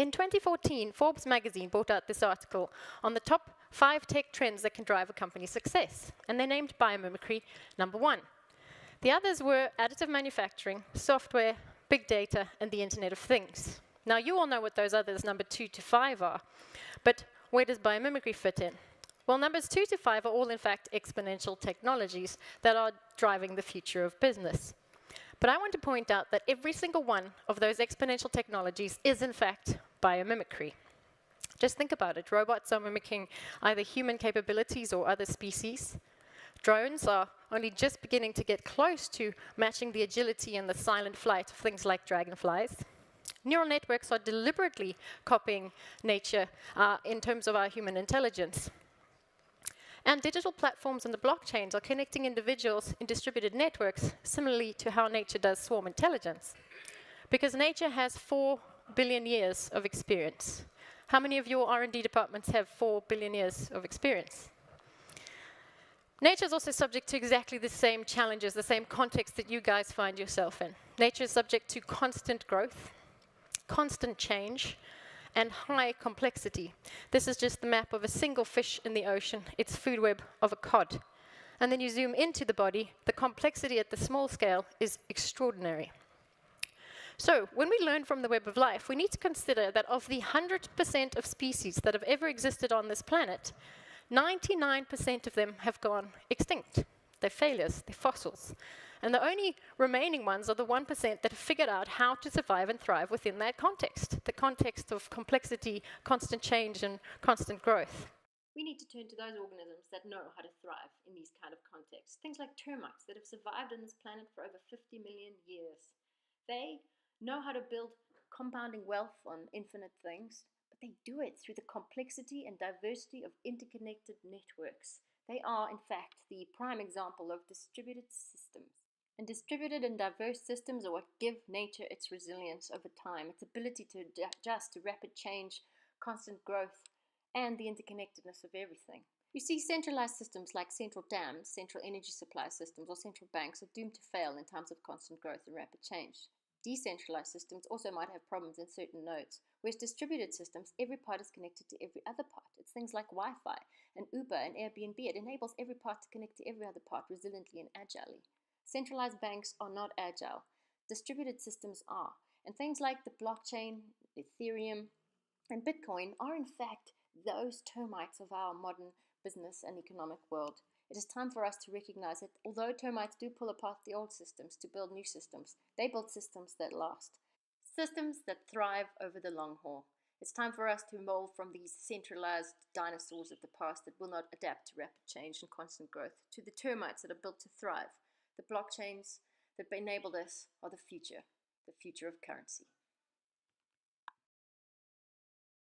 In 2014, Forbes magazine brought out this article on the top 5 tech trends that can drive a company's success, and they named biomimicry number 1. The others were additive manufacturing, software, big data, and the Internet of Things. Now, you all know what those others, number 2 to 5, are, but where does biomimicry fit in? Well, numbers 2 to 5 are all, in fact, exponential technologies that are driving the future of business. But I want to point out that every single one of those exponential technologies is, in fact, biomimicry. Just think about it. Robots are mimicking either human capabilities or other species. Drones are only just beginning to get close to matching the agility and the silent flight of things like dragonflies. Neural networks are deliberately copying nature in terms of our human intelligence. And digital platforms and the blockchains are connecting individuals in distributed networks, similarly to how nature does swarm intelligence. Because nature has 4 billion years of experience. How many of your R&D departments have 4 billion years of experience? Nature is also subject to exactly the same challenges, the same context that you guys find yourself in. Nature is subject to constant growth, constant change, and high complexity. This is just the map of a single fish in the ocean, its food web of a cod. And then you zoom into the body, the complexity at the small scale is extraordinary. So, when we learn from the web of life, we need to consider that of the 100% of species that have ever existed on this planet, 99% of them have gone extinct. They're failures, they're fossils. And the only remaining ones are the 1% that have figured out how to survive and thrive within that context, the context of complexity, constant change, and constant growth. We need to turn to those organisms that know how to thrive in these kind of contexts. Things like termites that have survived on this planet for over 50 million years. They know how to build compounding wealth on infinite things, but they do it through the complexity and diversity of interconnected networks. They are, in fact, the prime example of distributed systems. And distributed and diverse systems are what give nature its resilience over time, its ability to adjust to rapid change, constant growth, and the interconnectedness of everything. You see, centralized systems like central dams, central energy supply systems, or central banks are doomed to fail in times of constant growth and rapid change. Decentralized systems also might have problems in certain nodes, whereas distributed systems, every part is connected to every other part. It's things like Wi-Fi and Uber and Airbnb. It enables every part to connect to every other part resiliently and agilely. Centralized banks are not agile. Distributed systems are. And things like the blockchain, Ethereum, and Bitcoin are in fact those termites of our modern business and economic world. It is time for us to recognize that although termites do pull apart the old systems to build new systems, they build systems that last. Systems that thrive over the long haul. It's time for us to evolve from these centralized dinosaurs of the past that will not adapt to rapid change and constant growth to the termites that are built to thrive. The blockchains that enabled us are the future of currency.